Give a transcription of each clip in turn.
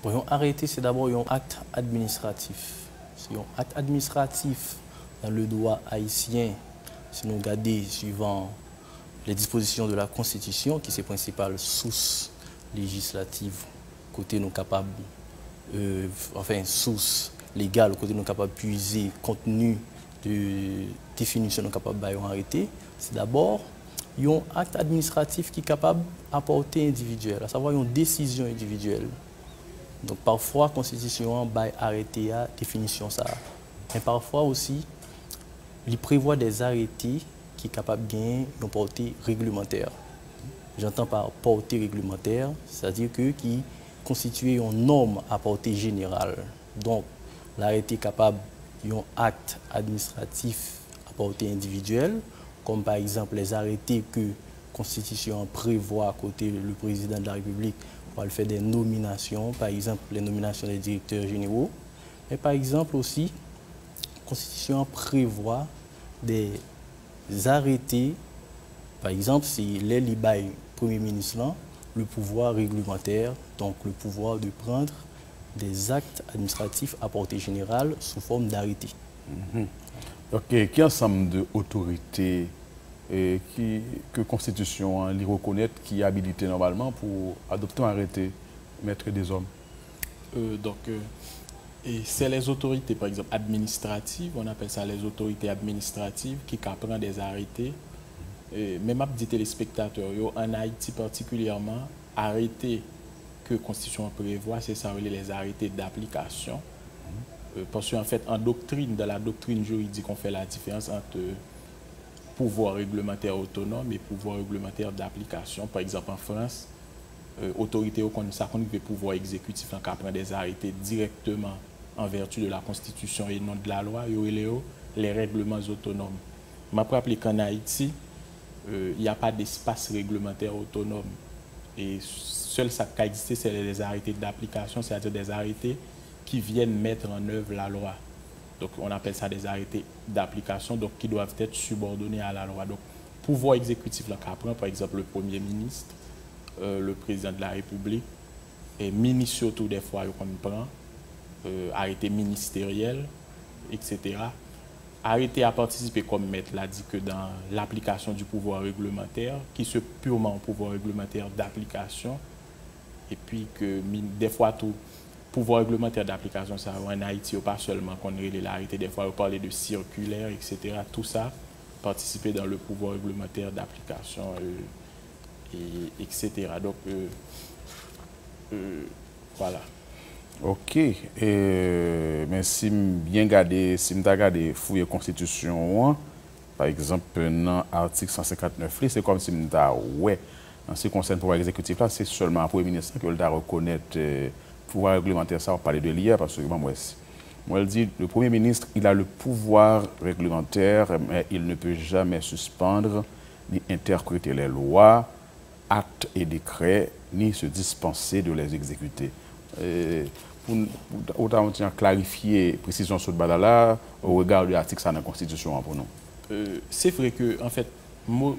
Bon, un arrêté, c'est d'abord un acte administratif. C'est un acte administratif dans le droit haïtien, si nous regardons suivant les dispositions de la Constitution, qui est la principale source législative, côté nous capables, source légale, côté nous capables de puiser contenu de définition nous capables d'arrêter, c'est d'abord un acte administratif qui est capable d'apporter individuel, à savoir une décision individuelle. Donc parfois, la Constitution va arrêter à définition ça. Mais parfois aussi, il prévoit des arrêtés qui sont capables de gagner une portée réglementaire. J'entends par portée réglementaire, c'est-à-dire que qui constitue une norme à portée générale. Donc, l'arrêté est capable d'un acte administratif à portée individuelle, comme par exemple les arrêtés que la Constitution prévoit à côté du président de la République pour faire des nominations, par exemple les nominations des directeurs généraux. Mais par exemple aussi, la Constitution prévoit des arrêtés, par exemple, si les Libaye Premier ministre, le pouvoir réglementaire, donc le pouvoir de prendre des actes administratifs à portée générale sous forme d'arrêté. Ok, quel ensemble d'autorités que la Constitution les reconnaît qui est habilité normalement pour adopter un arrêté, mettre des hommes? Et c'est les autorités, par exemple, administratives, on appelle ça les autorités administratives qui prennent des arrêtés. Même à des téléspectateurs, en Haïti particulièrement, arrêtés que la Constitution prévoit, c'est ça les arrêtés d'application. Parce qu'en fait, en doctrine, dans la doctrine juridique, on fait la différence entre pouvoir réglementaire autonome et pouvoir réglementaire d'application. Par exemple, en France, autorité ça qu'on veut pouvoir exécutif qui prend des arrêtés directement en vertu de la Constitution et non de la loi, il y a les règlements autonomes. Je me rappelle qu'en Haïti, il n'y a pas d'espace réglementaire autonome. Et seul ça qui existe, c'est les arrêtés d'application, c'est-à-dire des arrêtés qui viennent mettre en œuvre la loi. Donc on appelle ça des arrêtés d'application, donc qui doivent être subordonnés à la loi. Donc pouvoir exécutif là, prend par exemple le Premier ministre, le président de la République, et ministre surtout des fois qu'on prend, arrêté ministériel, etc. Arrêté à participer comme maître l'a dit que dans l'application du pouvoir réglementaire, qui se purement au pouvoir réglementaire d'application, et puis que des fois tout pouvoir réglementaire d'application, ça en Haïti, pas seulement qu'on ait l'arrêté, des fois on parlait de circulaire, etc. Tout ça participer dans le pouvoir réglementaire d'application, etc. Donc voilà. Ok, mais si bien regardé, si je regarde fouiller la Constitution, par exemple, dans l'article 159, c'est comme si ouais, en ce qui concerne le pouvoir exécutif, là, c'est seulement le Premier ministre qui doit reconnaître le pouvoir réglementaire. Ça, on parlait de l'hier, parce que moi, je dis, le Premier ministre, il a le pouvoir réglementaire, mais il ne peut jamais suspendre ni interpréter les lois, actes et décrets, ni se dispenser de les exécuter. Pour autant clarifier précision sur le badala au regard de l'article dans la Constitution pour nous. C'est vrai que en fait bon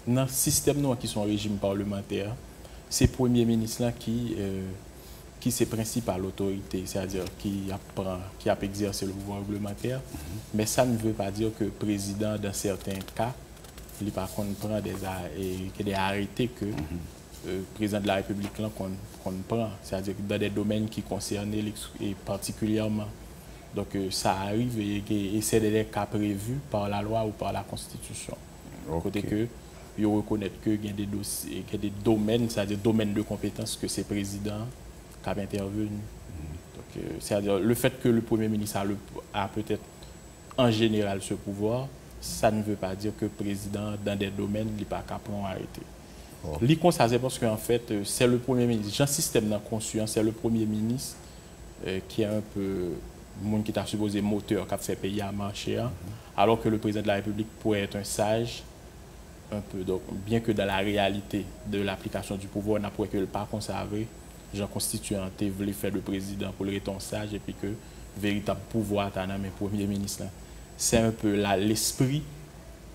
dans le système qui sont en régime parlementaire, c'est le Premier ministre là qui c'est principale autorité, c'est-à-dire qui a exercé le pouvoir réglementaire, mais ça ne veut pas dire que le président dans certains cas il par contre prend des arrêtés que le président de la République qu'on prend, c'est-à-dire dans des domaines qui concernent et particulièrement. Donc ça arrive et c'est des cas prévus par la loi ou par la Constitution. Côté que ils reconnaissent qu'il y a des dossiers, qu'il y a des domaines, c'est-à-dire domaines de compétences que ces présidents qui ont intervenu. Donc c'est-à-dire le fait que le Premier ministre a peut-être en général ce pouvoir, ça ne veut pas dire que le président dans des domaines n'est pas capable d'arrêter. Ça c'est parce qu'en fait, c'est le Premier ministre. Dans le système de conscience, c'est le Premier ministre qui est un peu le monde qui t'a supposé moteur, qui a fait payer à marcher, alors que le président de la République pourrait être un sage, un peu. Donc, bien que dans la réalité de l'application du pouvoir, on n'a pas que le pas conservé, Jean constituant voulait faire le président pour le ton sage et puis que véritable pouvoir dans le Premier ministre. C'est un peu l'esprit,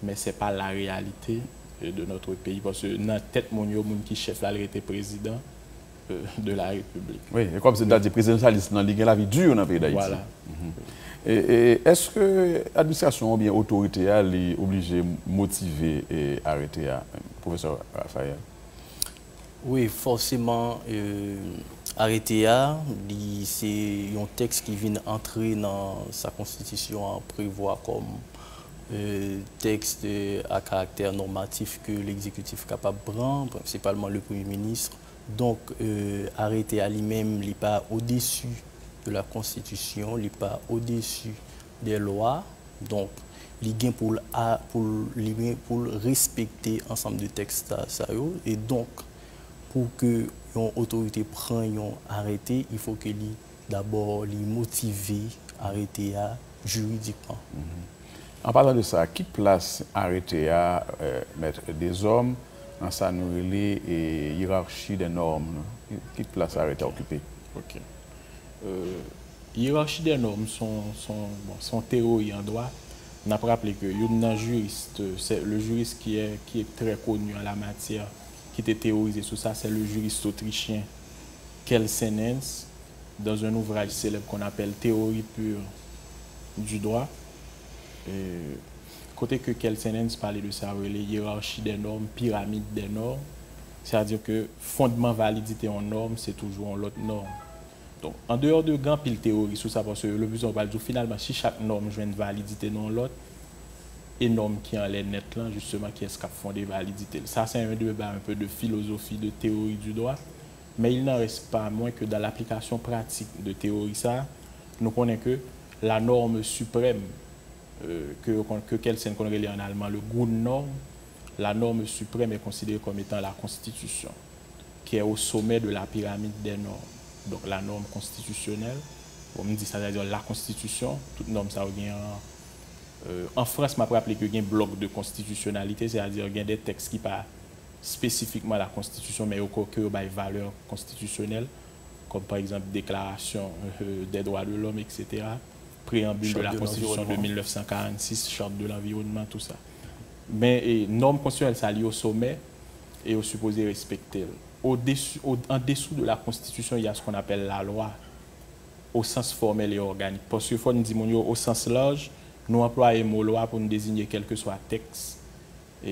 mais ce n'est pas la réalité de notre pays. Parce que dans la tête, mon qui chef là, il était président, de la République. Oui, et comme c'est-à-dire présidentialiste dans la vie dure dans le pays d'Haïti. Voilà. Et est-ce que l'administration ou bien l'autorité est obligée de motiver et arrêter, professeur Raphaël? Oui, forcément, arrêter c'est un texte qui vient entrer dans sa constitution, prévoit comme texte à caractère normatif que l'exécutif est capable de prendre, principalement le Premier ministre. Donc, arrêter à lui-même, il n'est pas au-dessus de la Constitution, il n'est pas au-dessus des lois. Donc, il est pour respecter ensemble de textes. Et donc, pour que l'autorité prenne un arrêté, il faut que d'abord motiver arrêter juridiquement. En parlant de ça, qui place arrêter à mettre des hommes dans sa nouvelle hiérarchie des normes? Qui place arrêter à occuper? Ok. Hiérarchie des normes sont théorie en droit. On a rappelé que un juriste, c'est le juriste qui est très connu en la matière, qui était théorisé sur ça, c'est le juriste autrichien Kelsenens, dans un ouvrage célèbre qu'on appelle Théorie pure du droit. Côté que Kelsenens parlait de ça, les hiérarchies des normes, pyramide des normes, c'est-à-dire que fondement validité en norme, c'est toujours l'autre norme. Donc, en dehors de grand pile théorie sur ça, parce que le plus on va dire finalement, si chaque norme joue une validité dans l'autre, et norme qui en est net là, justement, qui est-ce qui a fondé validité. Ça, c'est un débat un peu de philosophie, de théorie du droit, mais il n'en reste pas moins que dans l'application pratique de théorie ça, nous connaissons que la norme suprême, que Kelsen connaît en allemand, le Grundnorm, la norme suprême est considérée comme étant la Constitution, qui est au sommet de la pyramide des normes. Donc la norme constitutionnelle, on me dit ça, c'est-à-dire la Constitution, toute norme ça revient en France, je me rappelle qu'il y a un bloc de constitutionnalité, c'est-à-dire qu'il y a des textes qui ne sont pas spécifiquement la Constitution, mais qui ont des valeurs constitutionnelles, comme par exemple Déclaration des droits de l'homme, etc., préambule de la Constitution de 1946, Charte de l'environnement, tout ça. Mais normes constitutionnelles, ça lié au sommet et au supposé respecter. En dessous de la Constitution, il y a ce qu'on appelle la loi, au sens formel et organique. Parce qu'il faut nous dire au sens large, nous employons le mot loi pour nous désigner quel que soit texte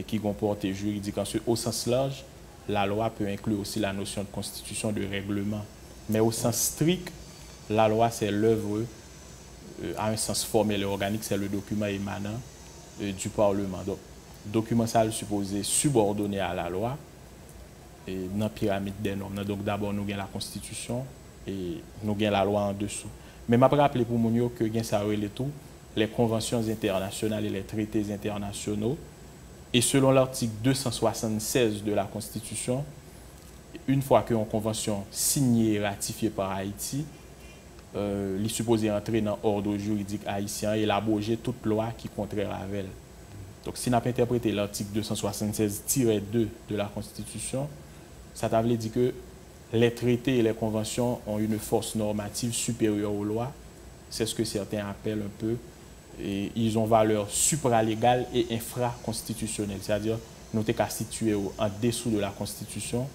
qui comporte juridique. Ensuite, au sens large, la loi peut inclure aussi la notion de constitution, de règlement. Mais au sens strict, la loi, c'est l'œuvre, à un sens formel et organique, c'est le document émanant du Parlement. Donc, le document, ça, est supposé subordonné à la loi et dans la pyramide des normes. Donc, d'abord, nous avons la Constitution et nous avons la loi en dessous. Mais je me rappelle pour nous que ça relève tout, les conventions internationales et les traités internationaux. Et selon l'article 276 de la Constitution, une fois qu'une convention signée et ratifiée par Haïti, il est supposé entrer dans l'ordre juridique haïtien et l'abroger toute loi qui est contraire à elle. Donc, si on a interprété l'article 276-2 de la Constitution, ça veut dire que les traités et les conventions ont une force normative supérieure aux lois. C'est ce que certains appellent un peu. Et ils ont valeur supralégale et infraconstitutionnelle. C'est-à-dire, nous sommes qu'à situer en dessous de la Constitution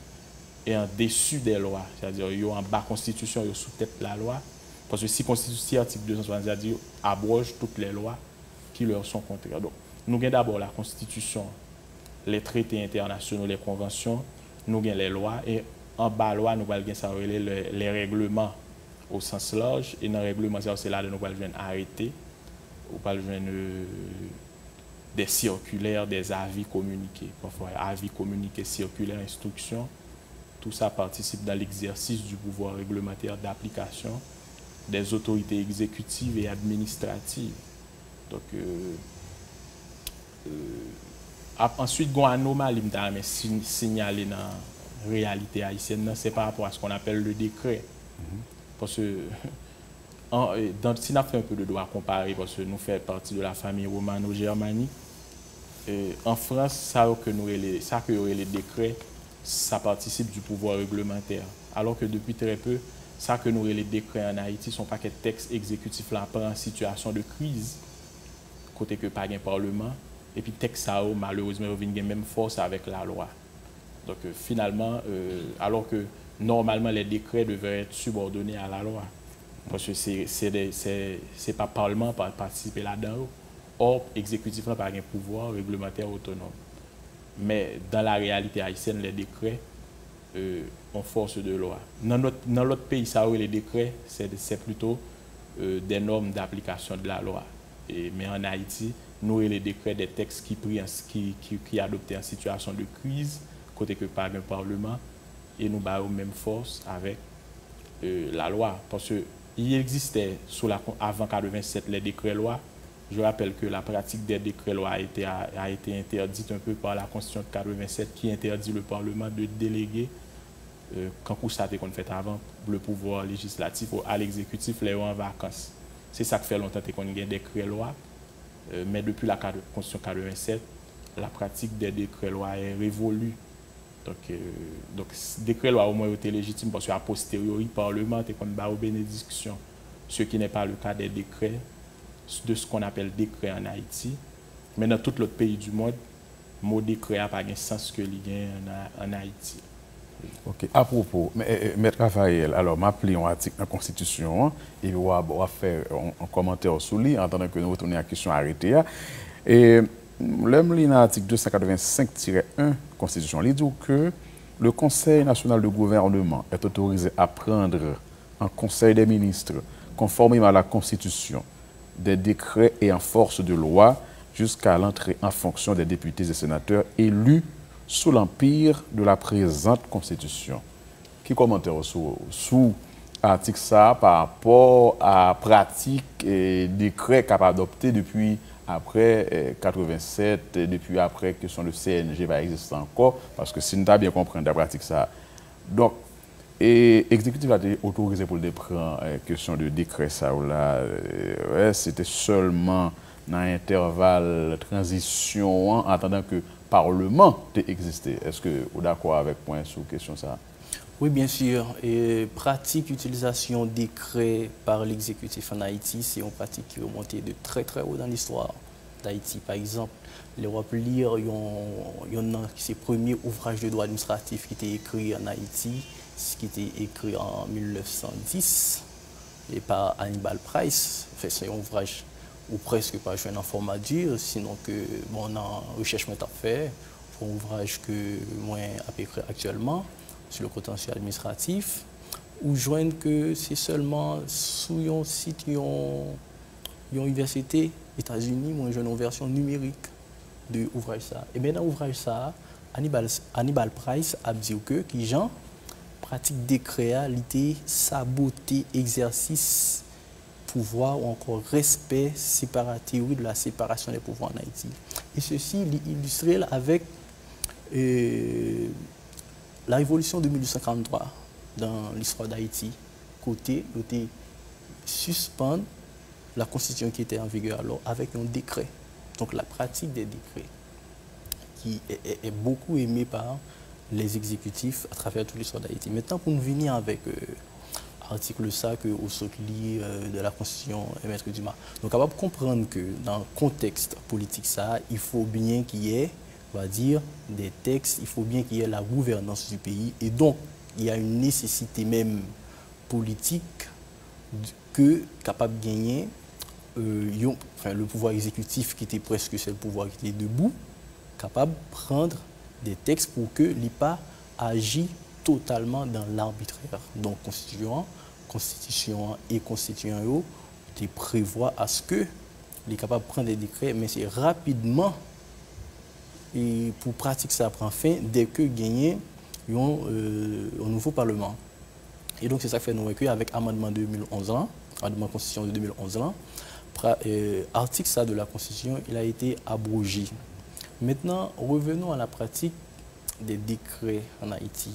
et en dessus des lois. C'est-à-dire, ils ont en bas Constitution, ils ont sous tête la loi. Parce que si Constitution, article 270, abroge toutes les lois qui leur sont contraires. Donc, nous avons d'abord la Constitution, les traités internationaux, les conventions, nous avons les lois, et en bas loi, nous avons les règlements au sens large, et dans le règlement, c'est là que nous allons arrêter, nous allons des circulaires, des avis communiqués, parfois avis communiqués, circulaires, instructions, tout ça participe dans l'exercice du pouvoir réglementaire d'application des autorités exécutives et administratives. Donc, ensuite, il y a une anomalie signalée dans la réalité haïtienne, c'est par rapport à ce qu'on appelle le décret. Parce que, si on a fait un peu de droit comparé, parce que nous faisons partie de la famille romano-germanique, en France, ça que les décrets, ça participe du pouvoir réglementaire. Alors que depuis très peu, ça que nous les décrets en Haïti sont pas que textes exécutifs là en situation de crise, côté que pas un parlement, et puis texte ça malheureusement vient même force avec la loi. Donc finalement, alors que normalement, les décrets devraient être subordonnés à la loi. Parce que c'est pas le Parlement qui participe là-dedans. Or, l'exécutif n'a pas un pouvoir réglementaire autonome. Mais dans la réalité haïtienne, les décrets ont force de loi. Dans l'autre pays, ça, les décrets, c'est plutôt des normes d'application de la loi. Mais en Haïti, nous, les décrets, des textes qui adoptés en situation de crise, côté que par un Parlement, et nous avons même force avec la loi. Parce qu'il existait, avant 1987, les décrets-lois. Je rappelle que la pratique des décrets-lois a été interdite un peu par la Constitution de 1987 qui interdit le Parlement de déléguer, quand ça a été fait avant, le pouvoir législatif à l'exécutif, les en vacances. C'est ça qui fait longtemps qu'on a des décrets-lois. Mais depuis la Constitution 1987, la pratique des décrets-lois est révolue. Donc décret-loi au moins était légitime parce qu'à posteriori, le Parlement est comme aux bénédictions, ce qui n'est pas le cas des décrets, de ce qu'on appelle décret en Haïti. Mais dans tout l'autre pays du monde, le mot décret n'a pas de sens que il y a en Haïti. Ok, à propos, Maître Raphaël, alors m'appeler un article dans la Constitution et on va faire un commentaire sur lui en attendant que nous retournions à la question arrêtée. Et l'homme lit dans l'article 285-1 Constitution, il dit que le Conseil national de gouvernement est autorisé à prendre en Conseil des ministres, conformément à la Constitution, des décrets et en force de loi jusqu'à l'entrée en fonction des députés et sénateurs élus sous l'empire de la présente Constitution. Qui commentaire sous l'article ça par rapport à pratique et décret qu'a adopté depuis après 87, depuis après que son le CNG va exister encore, parce que si nous avons bien compris la pratique ça. Donc, l'exécutif a été autorisé pour le prendre question de décret ça ou là, c'était seulement dans l'intervalle de transition en attendant que le Parlement existe. Est-ce que vous êtes d'accord avec moi sur la question ça? Oui, bien sûr. Et pratique utilisation décret par l'exécutif en Haïti, c'est une pratique qui est remontée de très très haut dans l'histoire d'Haïti. Par exemple, les lire, il y en a ces premiers ouvrages de droit administratif qui étaient écrits en Haïti, qui était écrit en 1910 et par Hannibal Price. Enfin, c'est un ouvrage ou presque pas je en format dur, sinon que bon, on a recherche à faire pour un ouvrage que moi à peu près actuellement sur le contentieux administratif, ou joindre que c'est seulement sous un site, une université États-Unis, moi j'ai une version numérique de l'ouvrage ça. Et bien dans l'ouvrage ça, Hannibal Price a dit que qui gens pratique décréalité, saboter exercice pouvoir ou encore respect théorie de la séparation des pouvoirs en Haïti. Et ceci est illustré avec la révolution de 1843 dans l'histoire d'Haïti, côté suspendre la constitution qui était en vigueur alors avec un décret. Donc la pratique des décrets qui est beaucoup aimée par les exécutifs à travers toute l'histoire d'Haïti. Maintenant, pour nous venir avec l'article ça que au lit de la Constitution Maître Dumas. Donc, capable de comprendre que dans le contexte politique ça, il faut bien qu'il y ait, on va dire, des textes, il faut bien qu'il y ait la gouvernance du pays. Et donc, il y a une nécessité même politique que capable de gagner le pouvoir exécutif qui était presque c'est le pouvoir qui était debout, capable de prendre des textes pour que l'IPA agisse totalement dans l'arbitraire. Donc, constitution et constituant, ils prévoient à ce que les capables de prendre des décrets, mais c'est rapidement et pour pratiquer ça prend fin dès que gagner un nouveau Parlement. Et donc, c'est ça que fait nous recueillir avec amendement 2011 ans, amendement constitution de 2011 ans. Article ça de la Constitution, il a été abrogé. Maintenant, revenons à la pratique des décrets en Haïti.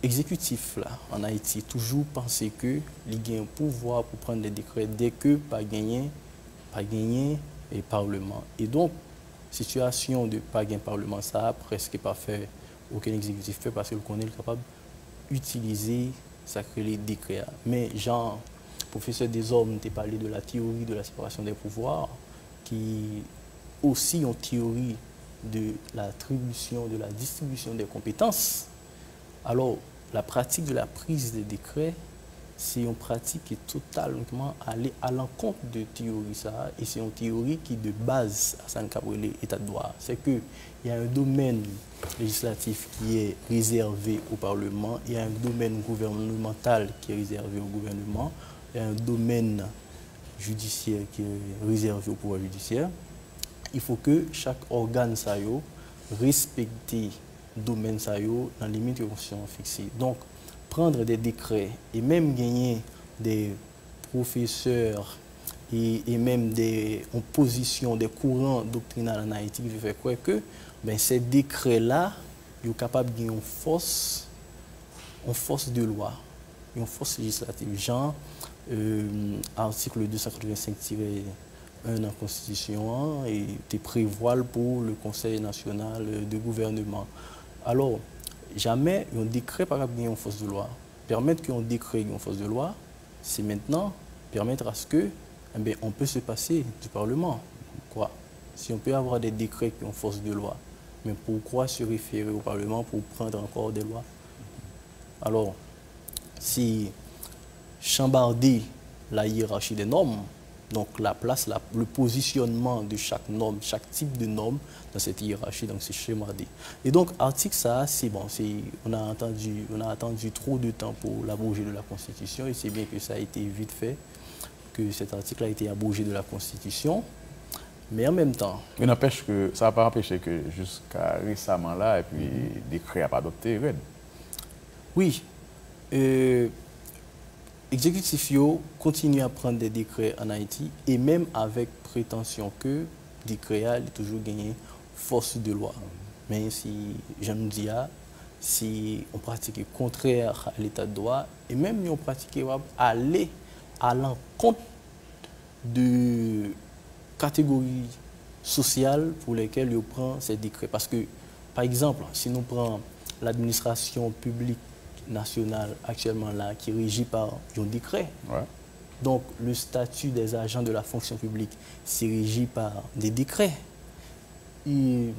Exécutif là, en Haïti, toujours penser que il y a un pouvoir pour prendre des décrets dès que pas gagner et Parlement. Et donc, situation de pas gagner Parlement, ça a presque pas fait aucun exécutif fait parce que le connaît capable d'utiliser ça crée les décrets. Mais Jean, professeur des hommes, tu parlé de la théorie de la séparation des pouvoirs, qui aussi une théorie de l'attribution, de la distribution des compétences. Alors, la pratique de la prise des décrets, c'est une pratique qui est totalement allée à l'encontre de théorie ça, et c'est une théorie qui de base à San Cabrele état de droit. C'est qu'il y a un domaine législatif qui est réservé au Parlement, il y a un domaine gouvernemental qui est réservé au gouvernement, il y a un domaine judiciaire qui est réservé au pouvoir judiciaire. Il faut que chaque organe ça respecte le domaine ça dans les limites de constitution fixées. Donc, prendre des décrets et même gagner des professeurs et même en position des courants doctrinaux en Haïti qui fait quoi que ces décrets-là sont capables de gagner une force de loi, une force législative. Genre, article 285-1 de la Constitution et te prévoit pour le Conseil national de gouvernement. Alors, jamais un décret par rapport à une force de loi. Permettre qu'un décret ait une force de loi, c'est maintenant permettre à ce que on peut se passer du Parlement. Quoi? Si on peut avoir des décrets qui ont force de loi, mais pourquoi se référer au Parlement pour prendre encore des lois? Alors, si chambarder la hiérarchie des normes, donc la place, le positionnement de chaque norme, chaque type de norme dans cette hiérarchie, donc c'est schématisé. Et donc, article ça, c'est bon, on a attendu trop de temps pour l'abroger de la Constitution, et c'est bien que ça a été vite fait, que cet article a été abrogé de la Constitution, mais en même temps... Mais n'empêche que ça n'a pas empêché que jusqu'à récemment là, et puis décret n'a pas adopté, Red. Oui. Exécutif continue à prendre des décrets en Haïti et même avec prétention que décret a toujours gagné force de loi. Mais si je nous dis si on pratique contraire à l'état de droit et même on pratique aller à l'encontre de catégories sociales pour lesquelles on prend ces décrets. Parce que, par exemple, si nous prenons l'administration publique nationale actuellement là, qui est régie par un décret. Ouais. Donc, le statut des agents de la fonction publique, c'est régi par des décrets. Et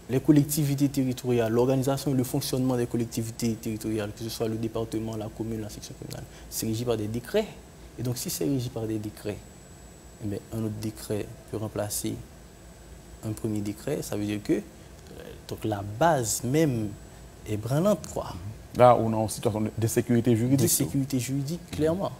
les collectivités territoriales, l'organisation et le fonctionnement des collectivités territoriales, que ce soit le département, la commune, la section communale, c'est régi par des décrets. Et donc, si c'est régi par des décrets, eh bien, un autre décret peut remplacer un premier décret. Ça veut dire que donc, la base même est branlante, quoi. Là, on est en situation de sécurité juridique. De sécurité juridique, clairement.